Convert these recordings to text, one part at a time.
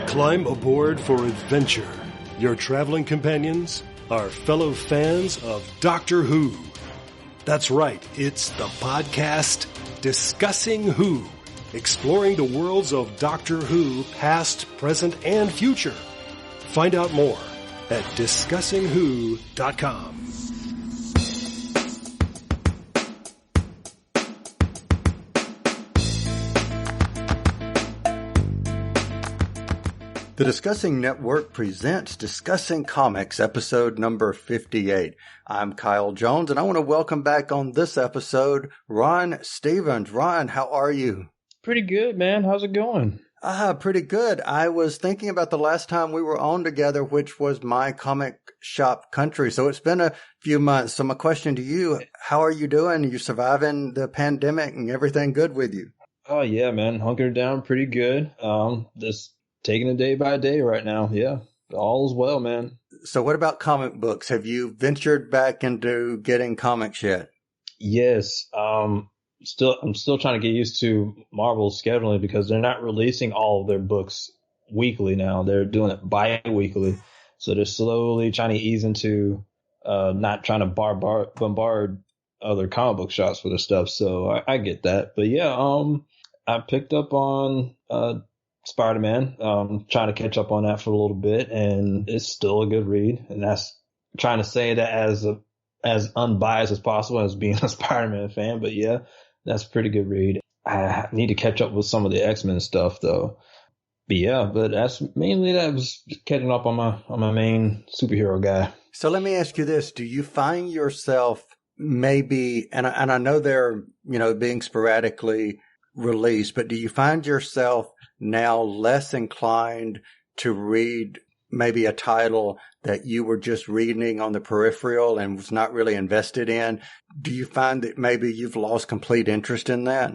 Climb aboard for adventure. Your traveling companions are fellow fans of Doctor Who. That's right, it's the podcast Discussing Who, exploring the worlds of Doctor Who, past, present, and future. Find out more at discussingwho.com. The Discussing Network presents Discussing Comics, episode number 58. I'm Kyle Jones, and I want to welcome back on this episode, Ron Stevens. Ron, how are you? Pretty good, man. How's it going? Pretty good. I was thinking about the last time we were on together, which was my comic shop country. So it's been a few months. So my question to you, how are you doing? Are you surviving the pandemic and everything good with you? Oh, yeah, man. Hunkered down pretty good. Just taking it day by day right now. Yeah, all is well, man. So what about comic books? Have you ventured back into getting comics yet? Yes. I'm still trying to get used to Marvel's scheduling because they're not releasing all of their books weekly now. They're doing it bi-weekly. So they're slowly trying to ease into not trying to bombard other comic book shops for their stuff. So I get that. But yeah, I picked up on Spider-Man, trying to catch up on that for a little bit, and it's still a good read. And that's trying to say that as unbiased as possible as being a Spider-Man fan. But yeah, that's a pretty good read. I need to catch up with some of the X-Men stuff though. But that's mainly that. I was catching up on my main superhero guy. So let me ask you this: do you find yourself maybe, and I know they're being sporadically released, but do you find yourself now less inclined to read maybe a title that you were just reading on the peripheral and was not really invested in? Do you find that maybe you've lost complete interest in that?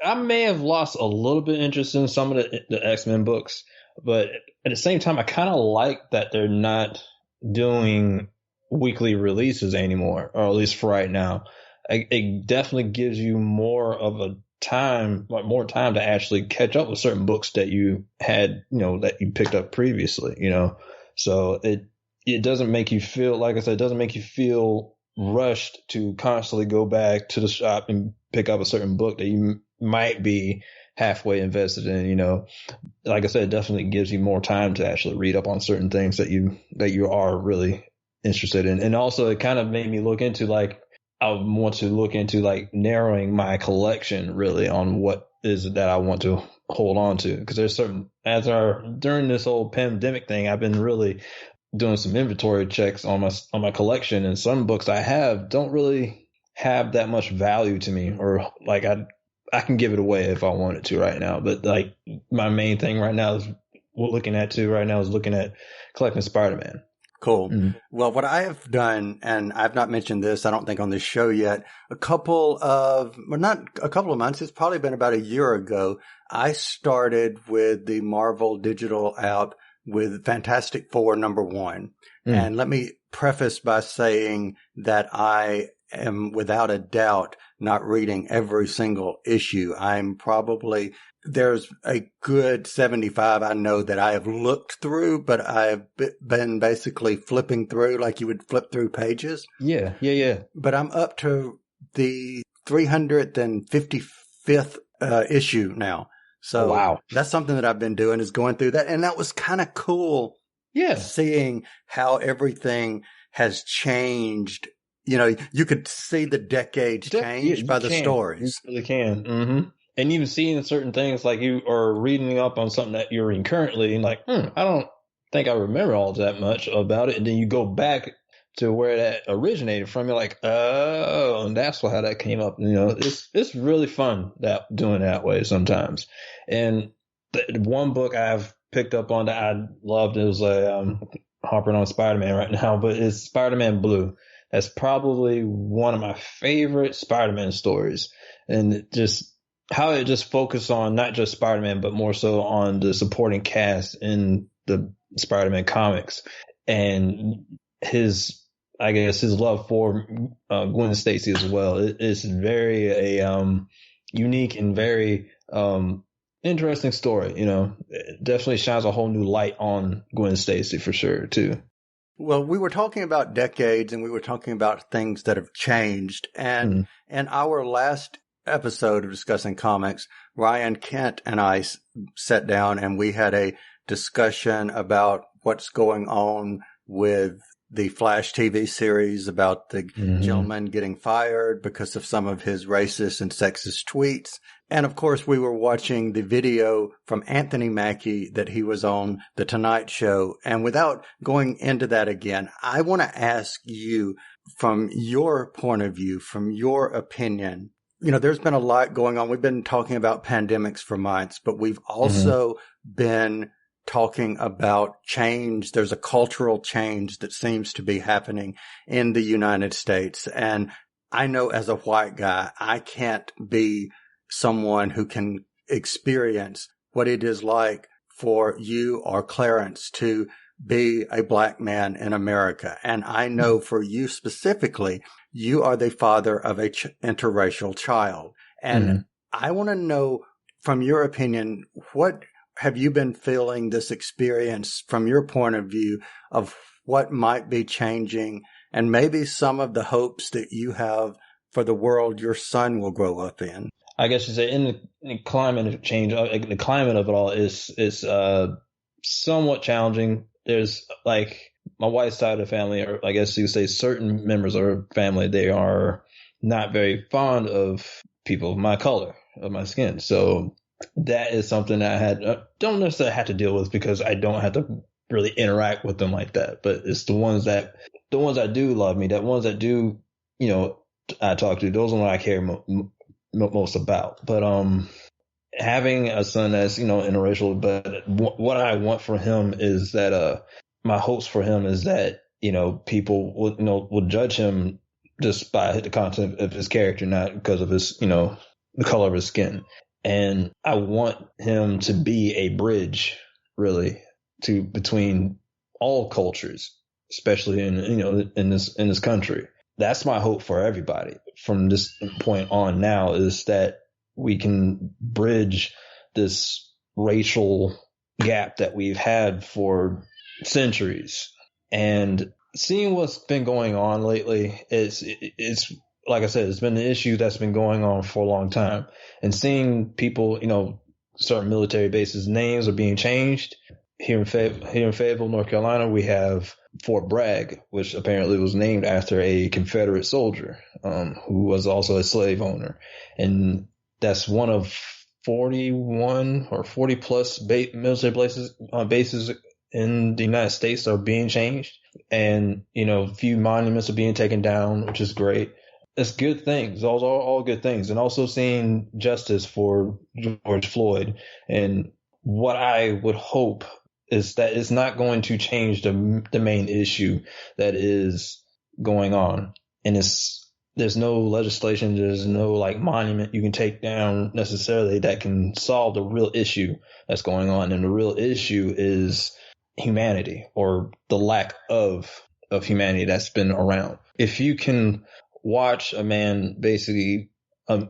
I may have lost a little bit of interest in some of the X-Men books, but at the same time, I kind of like that they're not doing weekly releases anymore, or at least for right now. It definitely gives you more time to actually catch up with certain books that you had, that you picked up previously, So it doesn't make you feel, like I said, it doesn't make you feel rushed to constantly go back to the shop and pick up a certain book that you might be halfway invested in, Like I said, it definitely gives you more time to actually read up on certain things that you are really interested in. And also it kind of made me look into I want to look into narrowing my collection really on what is it that I want to hold on to. Because there's during this whole pandemic thing, I've been really doing some inventory checks on my collection, and some books I have don't really have that much value to me, or I can give it away if I wanted to right now. But my main thing right now is looking at collecting Spider-Man. Cool. Mm-hmm. Well, what I have done, and I've not mentioned this, I don't think on this show yet, not a couple of months, it's probably been about a year ago, I started with the Marvel digital app with Fantastic Four #1. And let me preface by saying that I am without a doubt not reading every single issue. There's a good 75 I know that I have looked through, but I've been basically flipping through like you would flip through pages. Yeah. But I'm up to the 355th issue now. So wow. That's something that I've been doing, is going through that. And that was kind of cool. Yeah. Seeing how everything has changed. You could see the decades change by the stories. You really can. Mm-hmm. And even seeing certain things, like you are reading up on something that you're reading currently, and I don't think I remember all that much about it. And then you go back to where that originated from. You're like, oh, and that's how that came up. It's really fun doing that way sometimes. And the one book I've picked up on that I loved, it was hopping on Spider-Man right now, but it's Spider-Man Blue. That's probably one of my favorite Spider-Man stories, and how it just focused on not just Spider-Man, but more so on the supporting cast in the Spider-Man comics, and his love for Gwen Stacy as well. It's very unique and very interesting story. It definitely shines a whole new light on Gwen Stacy for sure too. Well, we were talking about decades and we were talking about things that have changed. And in our last episode of Discussing Comics, Ryan Kent and I sat down and we had a discussion about what's going on with the Flash TV series, about the gentleman getting fired because of some of his racist and sexist tweets. And of course, we were watching the video from Anthony Mackie that he was on The Tonight Show. And without going into that again, I want to ask you, from your point of view, from your opinion, there's been a lot going on. We've been talking about pandemics for months, but we've also been talking about change. There's a cultural change that seems to be happening in the United States. And I know as a white guy, I can't be someone who can experience what it is like for you or Clarence to be a black man in America. And I know for you specifically, you are the father of a interracial child. And I want to know, from your opinion, what have you been feeling this experience from your point of view of what might be changing and maybe some of the hopes that you have for the world your son will grow up in? I guess you say in the climate of change, the climate of it all is somewhat challenging. There's like my wife's side of the family, or I guess you could say certain members of her family, they are not very fond of people of my color, of my skin. So that is something that I don't necessarily have to deal with because I don't have to really interact with them like that. But it's the ones that do love me, the ones that do, I talk to, those are what I care most about. But having a son that's interracial, but what I want for him is that my hopes for him is that people will judge him just by the content of his character, not because of his the color of his skin. And I want him to be a bridge, really, between all cultures, especially in this country. That's my hope for everybody from this point on now, is that we can bridge this racial gap that we've had for centuries. And seeing what's been going on lately, it's like I said, it's been an issue that's been going on for a long time. And seeing people, certain military bases, names are being changed. Here in Fayetteville, North Carolina, we have Fort Bragg, which apparently was named after a Confederate soldier who was also a slave owner. And that's one of 41 or 40 plus military bases in the United States are being changed. And, a few monuments are being taken down, which is great. It's good things. Those are all good things. And also seeing justice for George Floyd. And what I would hope is that it's not going to change the main issue that is going on. And there's no legislation, there's no monument you can take down necessarily that can solve the real issue that's going on. And the real issue is humanity, or the lack of humanity that's been around. If you can watch a man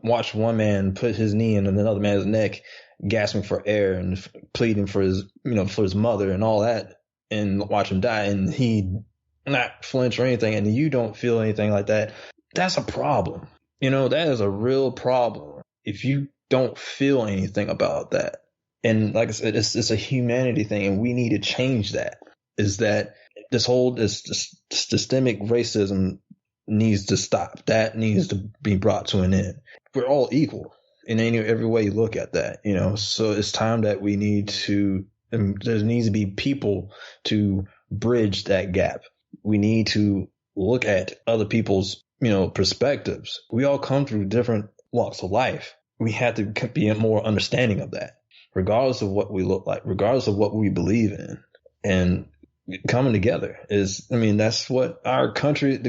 watch one man put his knee in another man's neck, gasping for air and pleading for his, for his mother and all that, and watch him die, and he not flinch or anything, and you don't feel anything like that, that's a problem. That is a real problem if you don't feel anything about that. And like I said, it's a humanity thing, and we need to change that. Is that this systemic racism needs to stop. That needs to be brought to an end. We're all equal in every way you look at that, so it's time that we need to, there needs to be people to bridge that gap. We need to look at other people's, perspectives. We all come through different walks of life. We have to be more understanding of that, regardless of what we look like, regardless of what we believe in. And coming together that's what our country's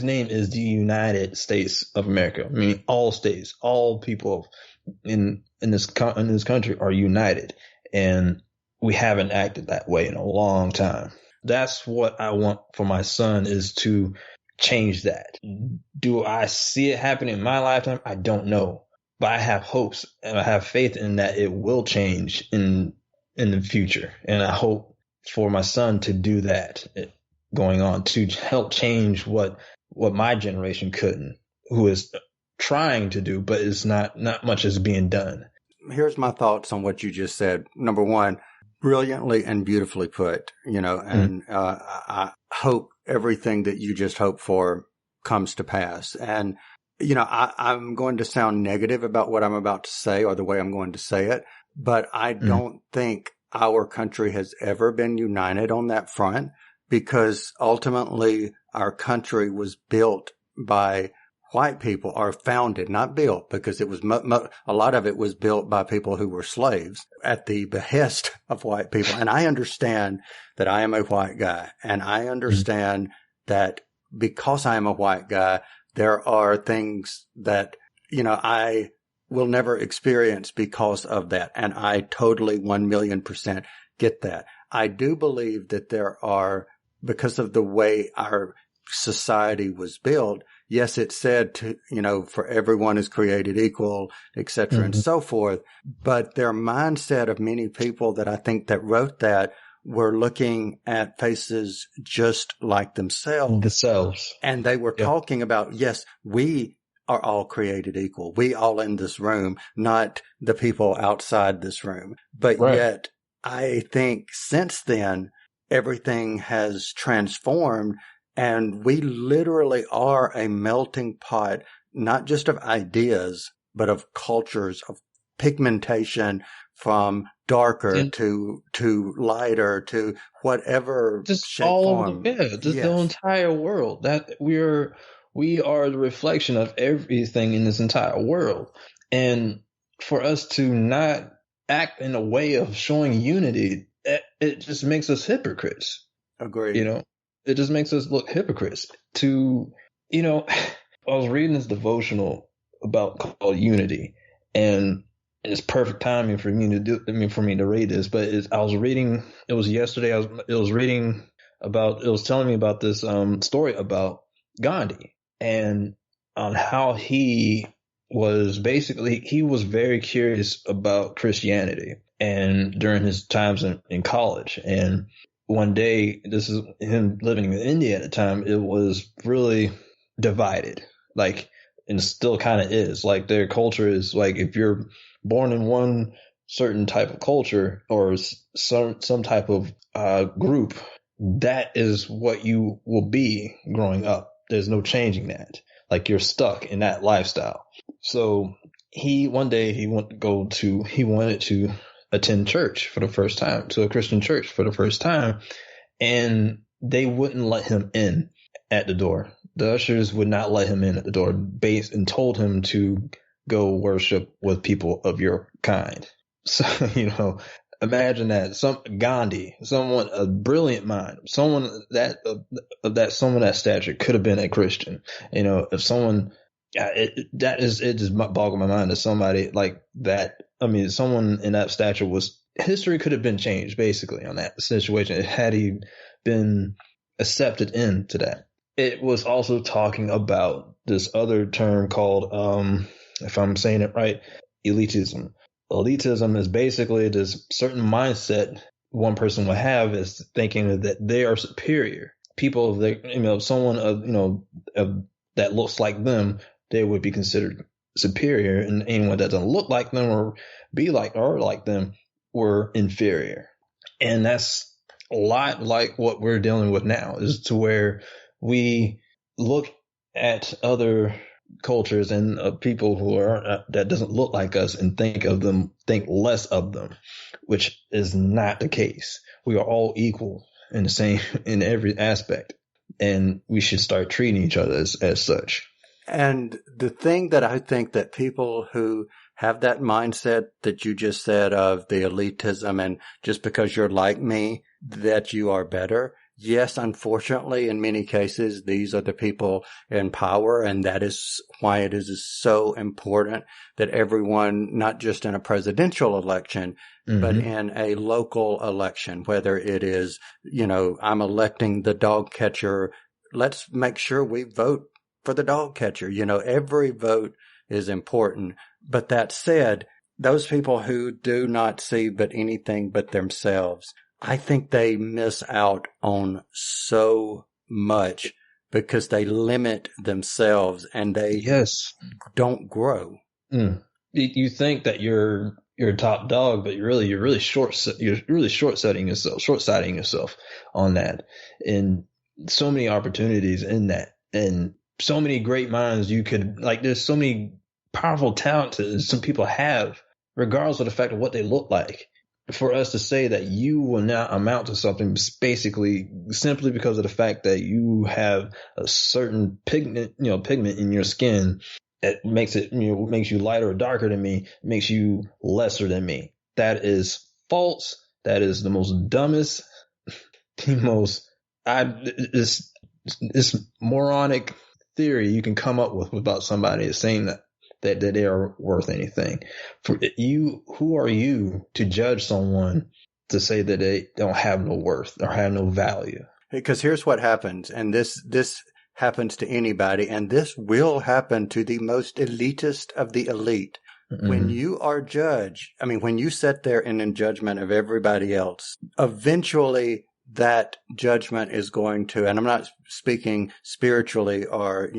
name is, the United States of America. All states, all people in this country are united, and we haven't acted that way in a long time. That's what I want for my son, is to change that. Do I see it happening in my lifetime? I don't know, but I have hopes and I have faith in that it will change in the future. And I hope for my son to do that going on, to help change what my generation couldn't, who is trying to do, but it's not much is being done. Here's my thoughts on what you just said. Number one, brilliantly and beautifully put, and I hope everything that you just hoped for comes to pass. And, I'm going to sound negative about what I'm about to say or the way I'm going to say it, but I don't think our country has ever been united on that front, because ultimately our country was built by white people, or founded, not built, because it was a lot of it was built by people who were slaves at the behest of white people. And I understand that I am a white guy, and I understand that because I am a white guy, there are things that, I will never experience because of that. And I totally 1,000,000% get that. I do believe that there are, because of the way our society was built, yes, it said to, for everyone is created equal, et cetera, and so forth. But their mindset of many people that I think that wrote that were looking at faces just like themselves. And they were talking about, yes, we are all created equal. We all in this room, not the people outside this room. But yet I think since then, everything has transformed, and we literally are a melting pot, not just of ideas, but of cultures, of pigmentation, from darker to lighter to whatever just shape, all form. over the entire world. That we are the reflection of everything in this entire world. And for us to not act in a way of showing unity, it just makes us hypocrites. Agreed. It just makes us look hypocrites. I was reading this devotional called Unity, and it's perfect timing for me to read this. But I was reading. It was yesterday. It was telling me about this story about Gandhi, and on how he was very curious about Christianity, and during his times in college. And one day, this is him living in India at the time, it was really divided, and still kind of is. Their culture is if you're born in one certain type of culture or some type of group, that is what you will be growing up. There's no changing that. You're stuck in that lifestyle. So one day he wanted to attend church for the first time, to a Christian church for the first time, and they wouldn't let him in at the door. The ushers would not let him in at the door, and told him to go worship with people of your kind. So, imagine that Gandhi, a brilliant mind, someone that stature could have been a Christian. If someone, it just boggled my mind that somebody like that. I mean, someone in that stature history could have been changed basically on that situation had he been accepted into that. It was also talking about this other term called, if I'm saying it right, elitism. Elitism is basically this certain mindset one person will have, is thinking that they are superior. People, someone that looks like them, they would be considered superior, and anyone that doesn't look like them or be like them were inferior. And that's a lot like what we're dealing with now, is to where we look at other cultures and people who are that doesn't look like us and think less of them, which is not the case. We are all equal in every aspect, and we should start treating each other as such. And the thing that I think that people who have that mindset that you just said of the elitism, and just because you're like me, that you are better. Yes, unfortunately, in many cases, these are the people in power, and that is why it is so important that everyone, not just in a presidential election, but in a local election, whether it is, I'm electing the dog catcher, let's make sure we vote for the dog catcher. Every vote is important. But that said, those people who do not see but anything but themselves, I think they miss out on so much because they limit themselves and they don't grow. You think that you're top dog, but you're really short-sighting yourself on that. And so many opportunities in that, and so many great minds you could, like, there's so many powerful talents that some people have, regardless of the fact of what they look like. For us to say that you will not amount to something basically simply because of the fact that you have a certain pigment in your skin, it makes you lighter or darker than me, makes you lesser than me. That is false. That is the most dumbest, it's moronic theory you can come up with about somebody is saying that they are worth anything. For you, who are you to judge someone to say that they don't have no worth or have no value? Because here's what happens, and this happens to anybody, and this will happen to the most elitist of the elite. Mm-hmm. When you are judged, when you sit there and in judgment of everybody else, eventually that judgment is going to, and I'm not speaking spiritually or,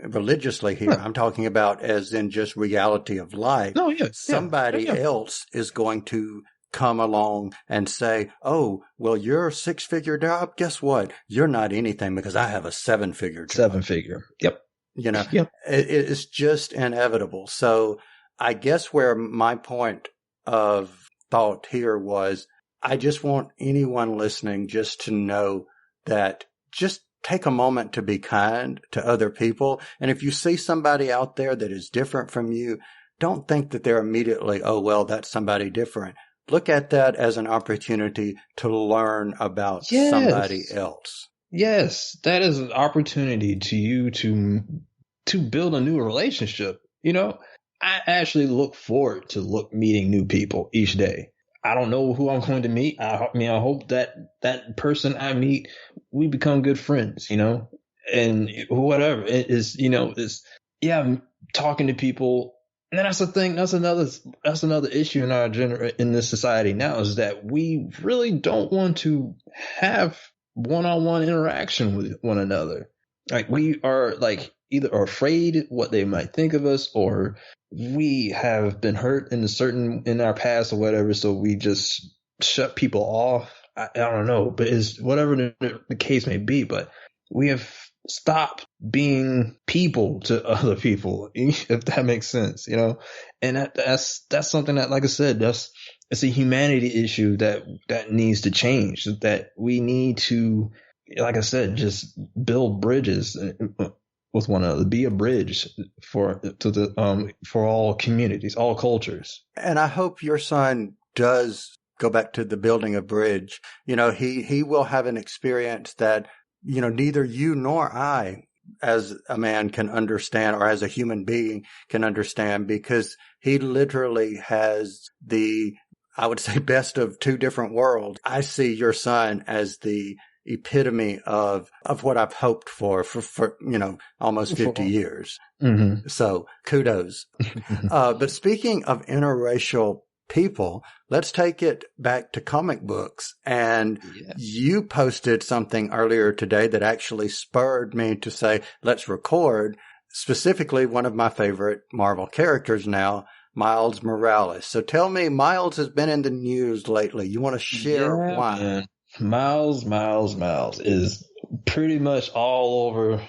religiously here. I'm talking about as in just reality of life. Oh, yeah. Somebody else is going to come along and say, oh, well, you're a 6-figure job. Guess what? You're not anything because I have a 7-figure job. 7-figure. Yep. Yep. It's just inevitable. So I guess where my point of thought here was, I just want anyone listening just to know that just take a moment to be kind to other people. And if you see somebody out there that is different from you, don't think that they're immediately, oh, well, that's somebody different. Look at that as an opportunity to learn about somebody else. Yes, that is an opportunity to you to build a new relationship. I actually look forward to meeting new people each day. I don't know who I'm going to meet. I hope that person I meet, we become good friends, and whatever it is, I'm talking to people. And that's the thing. That's another issue in our in this society now, is that we really don't want to have one-on-one interaction with one another. Like, we are either afraid what they might think of us, or we have been hurt in our past or whatever, so we just shut people off. I don't know, but it's whatever the case may be. But we have stopped being people to other people, if that makes sense, And that's something that, like I said, it's a humanity issue that needs to change. That we need to, like I said, just build bridges with one another, be a bridge for all communities, all cultures. And I hope your son does go back to the building a bridge. He will have an experience that, neither you nor I as a man can understand, or as a human being can understand, because he literally has I would say, best of two different worlds. I see your son as the epitome of what I've hoped for almost 50 years. Mm-hmm. So kudos. But speaking of interracial people, let's take it back to comic books. And you posted something earlier today that actually spurred me to say, let's record, specifically one of my favorite Marvel characters now, Miles Morales. So tell me, Miles has been in the news lately. You want to share why? Man. Miles is pretty much all over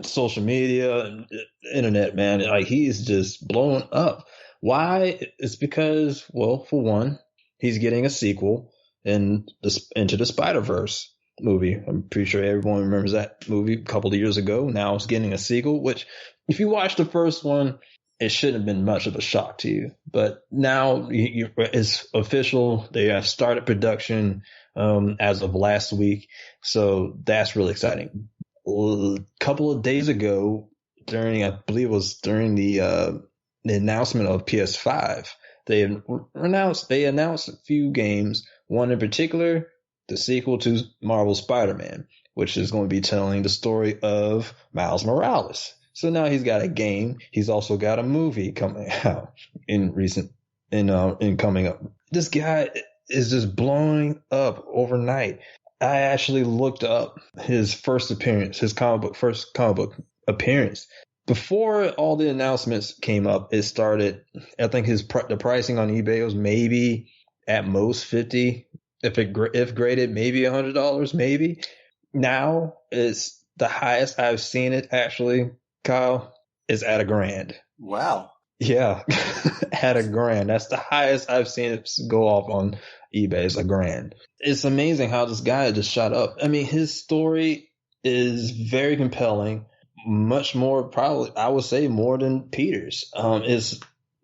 social media and internet, man. Like, he's just blowing up. Why? It's because, well, for one, he's getting a sequel Into the Spider-Verse movie. I'm pretty sure everyone remembers that movie a couple of years ago. Now it's getting a sequel, which, if you watch the first one, it shouldn't have been much of a shock to you. But now it's official. They have started production as of last week. So that's really exciting. A couple of days ago, I believe it was during the announcement of PS5, they announced a few games. One in particular, the sequel to Marvel's Spider-Man, which is going to be telling the story of Miles Morales. So now he's got a game. He's also got a movie coming out in coming up. This guy is just blowing up overnight. I actually looked up his first appearance, first comic book appearance. Before all the announcements came up, it started, I think the pricing on eBay was maybe at most $50, if graded, maybe $100, maybe. Now it's the highest I've seen it, actually, Kyle, is at $1,000. Wow. Yeah, at $1,000. That's the highest I've seen it go off on eBay, is $1,000. It's amazing how this guy just shot up. I mean, his story is very compelling, much more, probably, I would say, more than Peter's.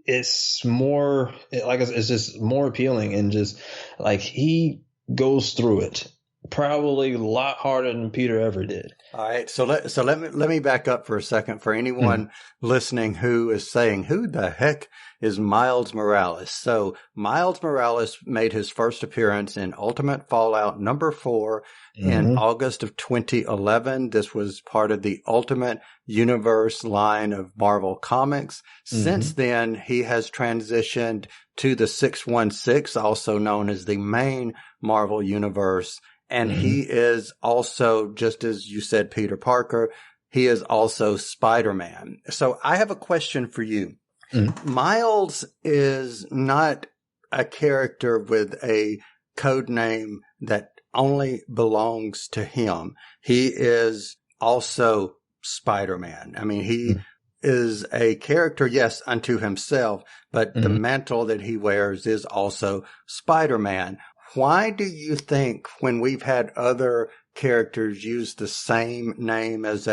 It's more, like I said, it's just more appealing, and just like he goes through it probably a lot harder than Peter ever did. All right, so let me back up for a second for anyone listening who is saying, who the heck is Miles Morales? So Miles Morales made his first appearance in Ultimate Fallout #4 in August of 2011. This was part of the Ultimate Universe line of Marvel Comics. Since then, he has transitioned to the 616, also known as the main Marvel Universe. And he is also, just as you said, Peter Parker, he is also Spider-Man. So I have a question for you. Miles is not a character with a code name that only belongs to him. He is also Spider-Man. I mean, he is a character, yes, unto himself, but the mantle that he wears is also Spider-Man. Why do you think when we've had other characters use the same name as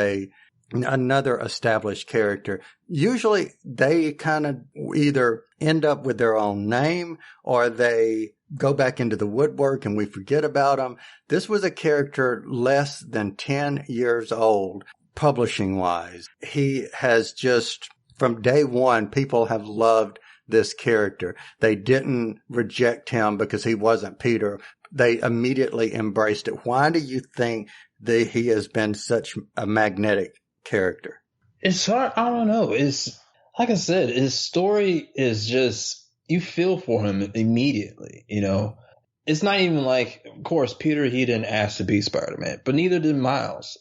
another established character, usually they kind of either end up with their own name or they go back into the woodwork and we forget about them? This was a character less than 10 years old, publishing wise. He has just, from day one, people have loved this character. They didn't reject him because he wasn't Peter. They immediately embraced it. Why do you think that he has been such a magnetic character? It's hard. I don't know. It's like I said, his story is just, you feel for him immediately, you know? It's not even like, of course, Peter, he didn't ask to be Spider-Man, but neither did Miles.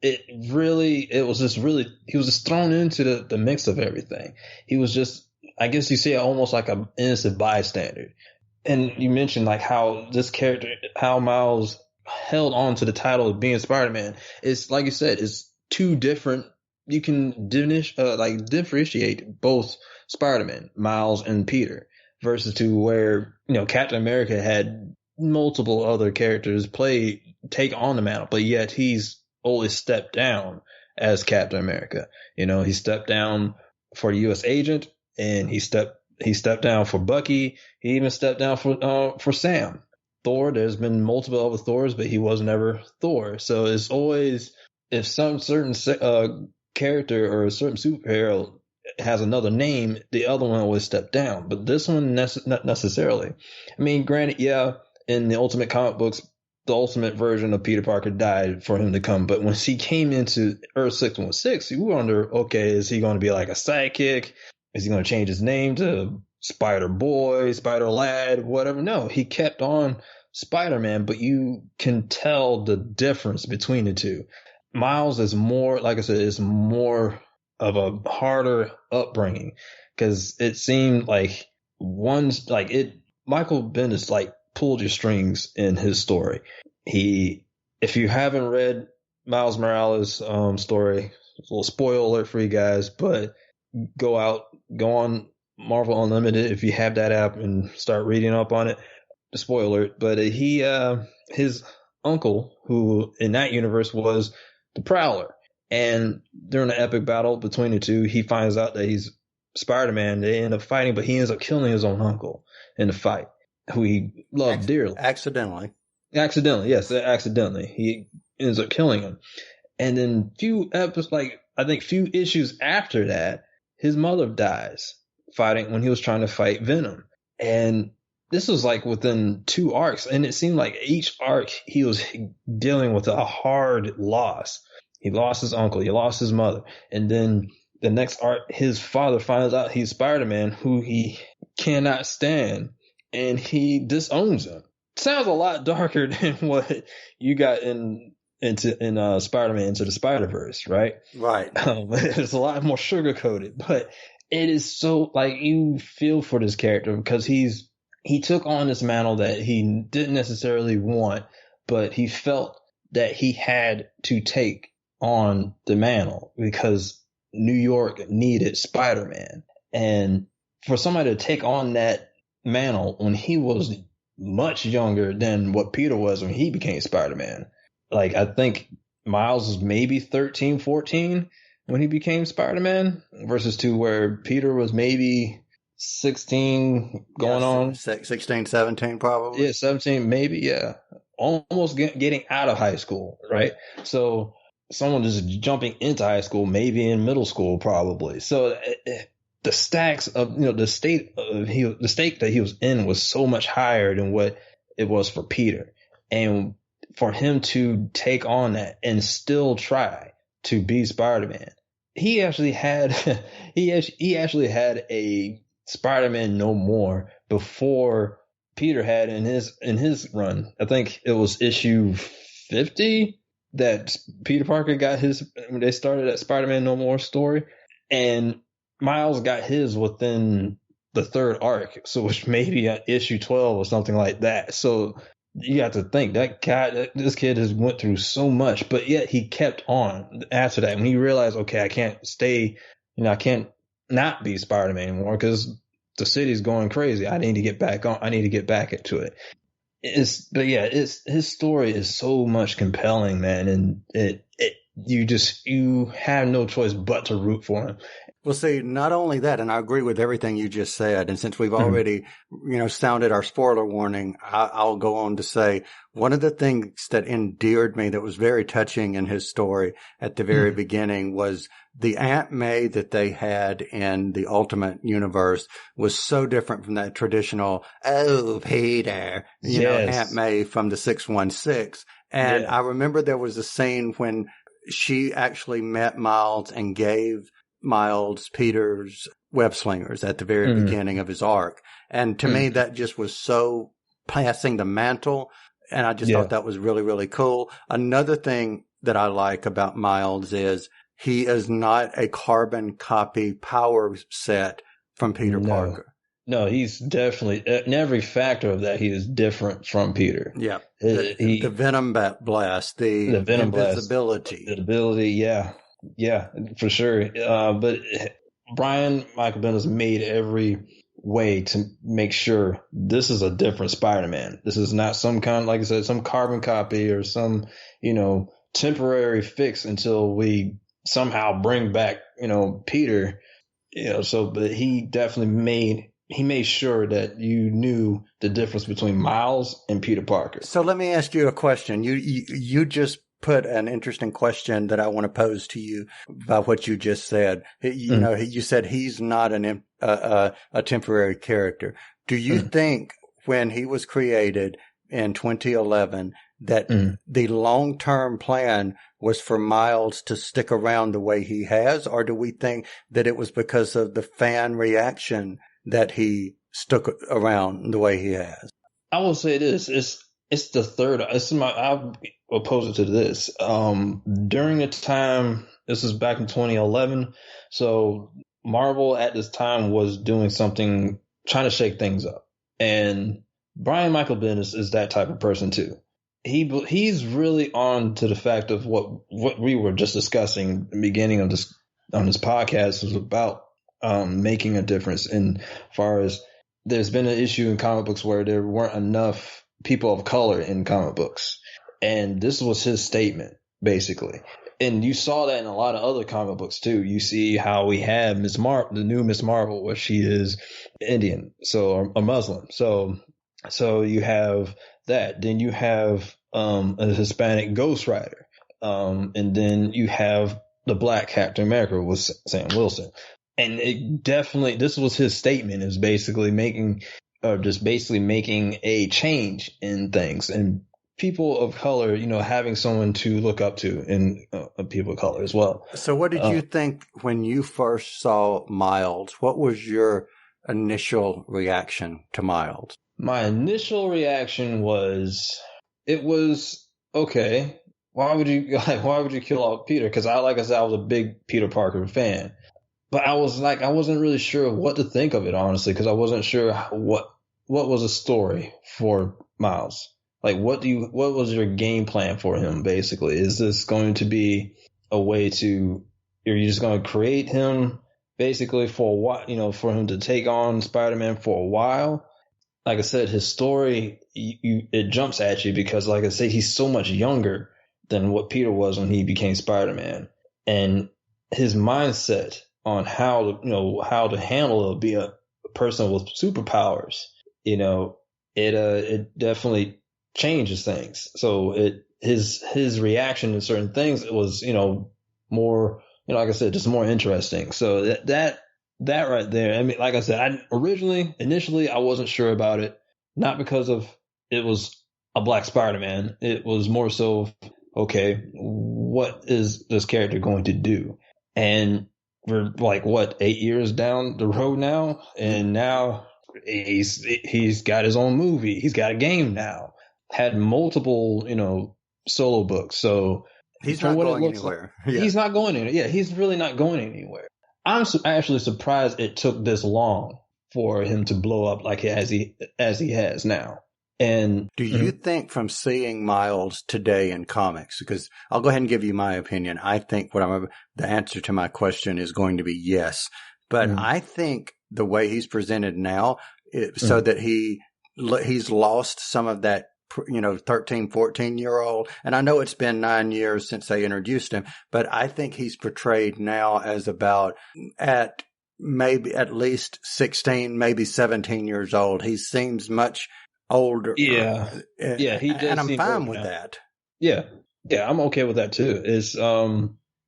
He was just thrown into the mix of everything. He was just, I guess you say, almost like an innocent bystander. And you mentioned like how this character, how Miles held on to the title of being Spider-Man. It's like you said, it's two different. You can differentiate both Spider-Man, Miles and Peter, versus to where, you know, Captain America had multiple other characters take on the mantle, but yet he's always stepped down as Captain America. You know, he stepped down for the U.S. agent. And he stepped down for Bucky. He even stepped down for Sam. Thor, there's been multiple other Thors, but he was never Thor. So it's always, if some certain character or a certain superhero has another name, the other one always stepped down. But this one, not necessarily. I mean, granted, yeah, in the Ultimate comic books, the Ultimate version of Peter Parker died for him to come. But when he came into Earth 616, you wonder, okay, is he going to be like a sidekick? Is he going to change his name to Spider-Boy, Spider-Lad, whatever? No, he kept on Spider-Man, but you can tell the difference between the two. Miles is more, like I said, is more of a harder upbringing, because it seemed like Michael Bendis like pulled your strings in his story. If you haven't read Miles Morales' story, a little spoiler alert for you guys, but go on Marvel Unlimited if you have that app and start reading up on it. Spoiler, but his uncle, who in that universe was the Prowler, and during the epic battle between the two, he finds out that he's Spider-Man. They end up fighting, but he ends up killing his own uncle in the fight, who he loved dearly. Accidentally, he ends up killing him. And then few issues after that, his mother dies when he was trying to fight Venom. And this was like within 2 arcs. And it seemed like each arc he was dealing with a hard loss. He lost his uncle. He lost his mother. And then the next arc, his father finds out he's Spider-Man, who he cannot stand, and he disowns him. Sounds a lot darker than what you got in Spider-Man Into the Spider-Verse, right? Right. It's a lot more sugar-coated, but it is so, like, you feel for this character because he took on this mantle that he didn't necessarily want, but he felt that he had to take on the mantle because New York needed Spider-Man. And for somebody to take on that mantle when he was much younger than what Peter was when he became Spider-Man. Like, I think Miles was maybe 13, 14 when he became Spider-Man versus to where Peter was maybe 16 going on. 16, 17 probably. Yeah, 17 maybe, yeah. Almost getting out of high school, right? So someone just jumping into high school, maybe in middle school probably. So the stacks of, the stake that he was in was so much higher than what it was for Peter. And for him to take on that and still try to be Spider-Man, he actually had a Spider-Man No More before Peter had in his run. I think it was issue 50 that Peter Parker got when they started that Spider-Man No More story, and Miles got his within the third arc, so which maybe at issue 12 or something like that. So you have to think this kid has went through so much, but yet he kept on after that. When he realized, okay, I can't stay, I can't not be Spider-Man anymore because the city's going crazy. I need to get back on. I need to get back into it. His story is so much compelling, man, and you have no choice but to root for him. Well, see, not only that, and I agree with everything you just said, and since we've already, sounded our spoiler warning, I'll go on to say one of the things that endeared me that was very touching in his story at the very beginning was the Aunt May that they had in the Ultimate Universe was so different from that traditional, oh, Peter, Aunt May from the 616. And I remember there was a scene when she actually met Miles and gave Miles Peter's web slingers at the very beginning of his arc. And to me, that just was so passing the mantle. And I just thought that was really, really cool. Another thing that I like about Miles is he is not a carbon copy power set from Peter Parker. No, he's definitely, in every factor of that, he is different from Peter. Yeah. The Venom Blast, the Venom invisibility. The ability, yeah. Yeah, for sure. But Brian Michael Bendis made every way to make sure this is a different Spider-Man. This is not some kind, like I said, some carbon copy or some, temporary fix until we somehow bring back, Peter. But he definitely made sure that you knew the difference between Miles and Peter Parker. So let me ask you a question. You just put an interesting question that I want to pose to you about what you just said. You said he's not a temporary character. Do you think when he was created in 2011 that the long-term plan was for Miles to stick around the way he has, or do we think that it was because of the fan reaction that he stuck around the way he has? I will say this: it's the third. I'll oppose it to this. During the time, this is back in 2011, so Marvel at this time was doing something, trying to shake things up, and Brian Michael Bendis is that type of person too. He's really on to the fact of what we were just discussing at the beginning of this on this podcast was about making a difference. In far as there's been an issue in comic books where there weren't enough people of color in comic books, and this was his statement basically. And you saw that in a lot of other comic books too. You see how we have the new Miss Marvel, where she is Indian, so a Muslim. So you have that. Then you have a Hispanic Ghost Rider, and then you have the Black Captain America with Sam Wilson. And it definitely, this was his statement, is basically making a change in things. And people of color, having someone to look up to in people of color as well. So what did you think when you first saw Miles? What was your initial reaction to Miles? My initial reaction was, okay. Why would you kill off Peter? Because like I said, I was a big Peter Parker fan, but I wasn't really sure what to think of it, honestly, because I wasn't sure what was a story for Miles. Like, what was your game plan for him? Basically, is this going to be a way to? Are you just going to create him basically for a while? For him to take on Spider-Man for a while. Like I said, his story it jumps at you because, like I said, he's so much younger than what Peter was when he became Spider-Man, and his mindset on how to handle be a person with superpowers. It definitely changes things. So his reaction to certain things was more like I said, just more interesting. So that right there. I mean, like I said, initially I wasn't sure about it, not because of it was a black Spider-Man. It was more so, okay, what is this character going to do? And we're like 8 years down the road now, and now he's got his own movie. He's got a game now. Had multiple, solo books. So he's not going anywhere. Yeah. He's not going anywhere. Yeah, he's really not going anywhere. I'm actually surprised it took this long for him to blow up like as he has now. And do you think from seeing Miles today in comics, because I'll go ahead and give you my opinion. I think the answer to my question is going to be yes. But I think the way he's presented now, so that he's lost some of that 13, 14-year-old. And I know it's been 9 years since they introduced him, but I think he's portrayed now as about at least 16, maybe 17 years old. He seems much older. Yeah. Yeah. He does. And I'm fine with that. Yeah. Yeah. I'm okay with that too.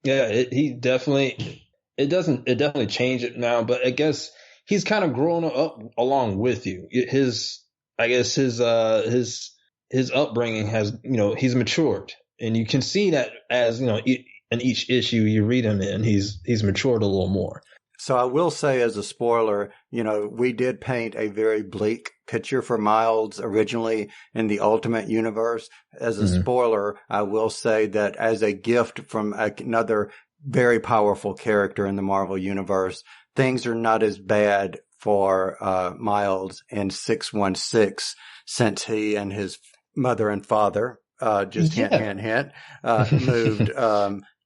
It definitely changed it now, but I guess he's kind of grown up along with you. His upbringing has, he's matured, and you can see that as, in each issue you read him in, he's matured a little more. So I will say, as a spoiler, we did paint a very bleak picture for Miles originally in the Ultimate Universe. As a spoiler, I will say that as a gift from another very powerful character in the Marvel Universe, things are not as bad for Miles in 616, since he and his mother and father, hint, moved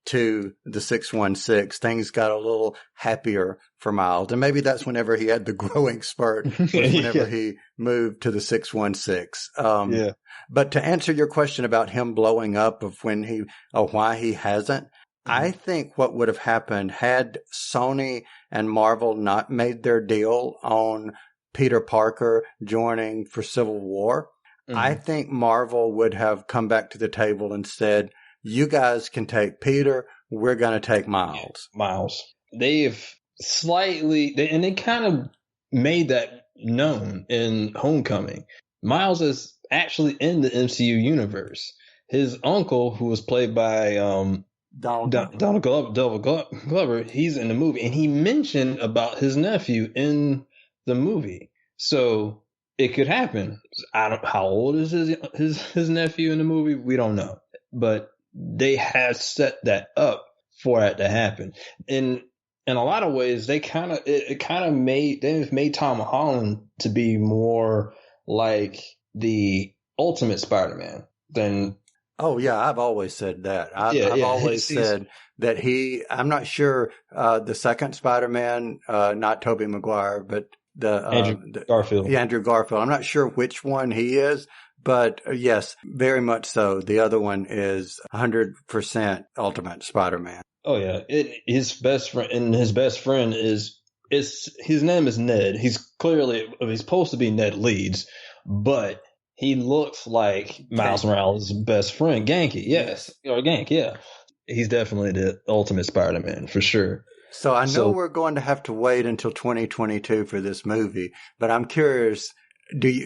to the 616. Things got a little happier for Miles. And maybe that's whenever he had the growing spurt, whenever he moved to the 616. But to answer your question about him blowing up of why he hasn't, I think what would have happened had Sony and Marvel not made their deal on Peter Parker joining for Civil War, I think Marvel would have come back to the table and said, you guys can take Peter, we're going to take Miles. Miles. They've and they kind of made that known in Homecoming. Miles is actually in the MCU universe. His uncle, who was played by Donald Glover, he's in the movie, and he mentioned about his nephew in the movie. So it could happen. How old is his nephew in the movie? We don't know, but they have set that up for that to happen. In a lot of ways, they've made Tom Holland to be more like the Ultimate Spider-Man than. Oh yeah, I've always said that. I've always said that I'm not sure the second Spider-Man, not Tobey Maguire, but Andrew Garfield. Yeah, Andrew Garfield. I'm not sure which one he is, but yes, very much so. The other one is 100% Ultimate Spider-Man. Oh yeah, his best friend is his name is Ned. He's supposed to be Ned Leeds, but he looks like Miles Morales' best friend, Ganke. Yes, or Ganke. Yeah, he's definitely the Ultimate Spider-Man for sure. So I know we're going to have to wait until 2022 for this movie, but I'm curious,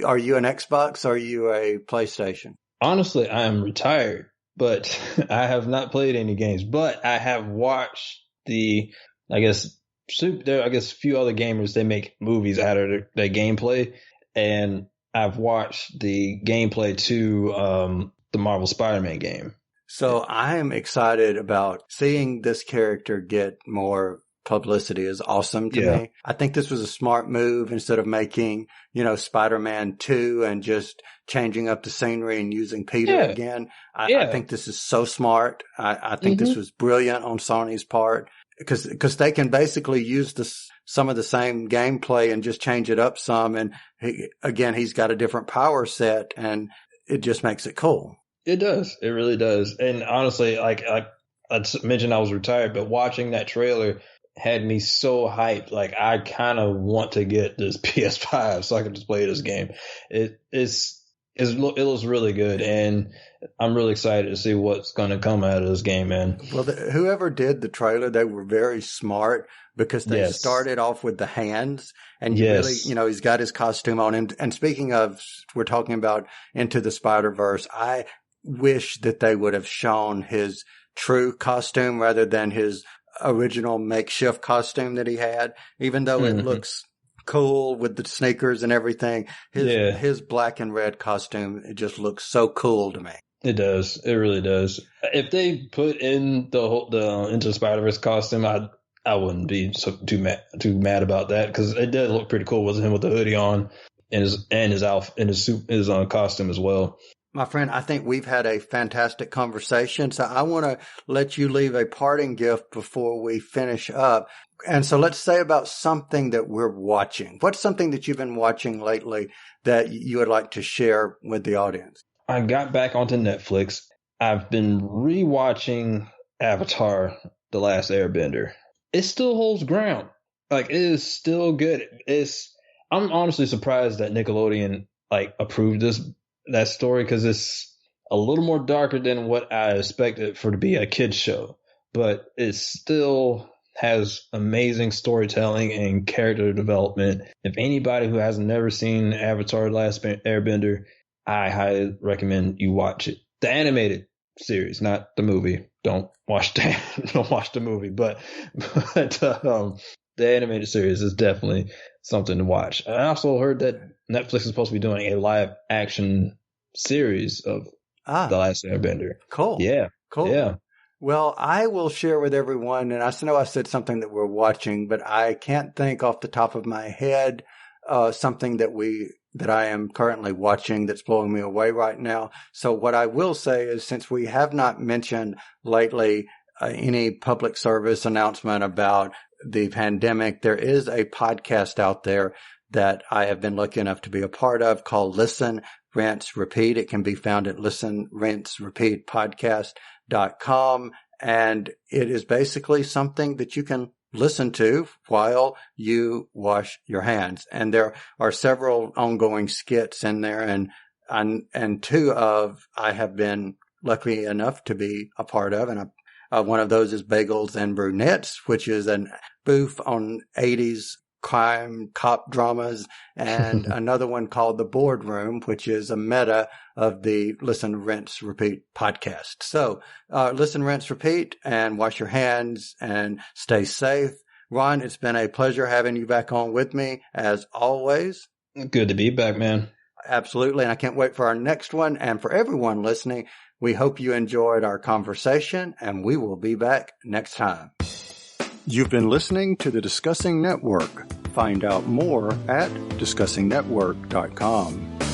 are you an Xbox or are you a PlayStation? Honestly, I am retired, but I have not played any games. But I have watched I guess, a few other gamers, they make movies out of their gameplay. And I've watched the gameplay to the Marvel Spider-Man game. So I am excited about seeing this character get more publicity is awesome to me. I think this was a smart move instead of making, Spider-Man 2 and just changing up the scenery and using Peter again. I think this is so smart. I think this was brilliant on Sony's part because they can basically use some of the same gameplay and just change it up some. And he's got a different power set and it just makes it cool. It does. It really does. And honestly, like I mentioned, I was retired, but watching that trailer had me so hyped. Like I kind of want to get this PS5 so I can just play this game. It looks really good, and I'm really excited to see what's going to come out of this game, man. Well, whoever did the trailer, they were very smart because they started off with the hands, and really, he's got his costume on him. And speaking of, we're talking about Into the Spider-Verse. I wish that they would have shown his true costume rather than his original makeshift costume that he had, even though it looks cool with the sneakers and everything. His black and red costume, it just looks so cool to me. It does. It really does. If they put in the Into the Spider-Verse costume, I wouldn't be too mad about that because it did look pretty cool. Wasn't him with the hoodie on and his outfit and his costume as well. My friend, I think we've had a fantastic conversation. So I want to let you leave a parting gift before we finish up. And so let's say about something that we're watching. What's something that you've been watching lately that you would like to share with the audience? I got back onto Netflix. I've been rewatching Avatar: The Last Airbender. It still holds ground. Like, it is still good. I'm honestly surprised that Nickelodeon approved that story because it's a little more darker than what I expected for to be a kid's show, but it still has amazing storytelling and character development. If anybody who has never seen Avatar: The Last Airbender, I highly recommend you watch it. The animated series, not the movie. Don't watch the movie, but the animated series is definitely something to watch. I also heard that Netflix is supposed to be doing a live action series of The Last Airbender. Cool. Yeah. Cool. Yeah. Well, I will share with everyone, and I know I said something that we're watching, but I can't think off the top of my head something that I am currently watching that's blowing me away right now. So what I will say is, since we have not mentioned lately any public service announcement about the pandemic, there is a podcast out there that I have been lucky enough to be a part of called Listen, Rinse, Repeat. It can be found at listenrinserepeatpodcast.com. And it is basically something that you can listen to while you wash your hands. And there are several ongoing skits in there. And two of I have been lucky enough to be a part of. And one of those is Bagels and Brunettes, which is a spoof on 80s crime cop dramas, and another one called The Boardroom, which is a meta of the Listen, Rinse, Repeat podcast. So listen, rinse, repeat, and wash your hands and stay safe. Ron, it's been a pleasure having you back on with me as always. Good to be back, man. Absolutely. And I can't wait for our next one. And for everyone listening, we hope you enjoyed our conversation, and we will be back next time. You've been listening to the Discussing Network. Find out more at discussingnetwork.com.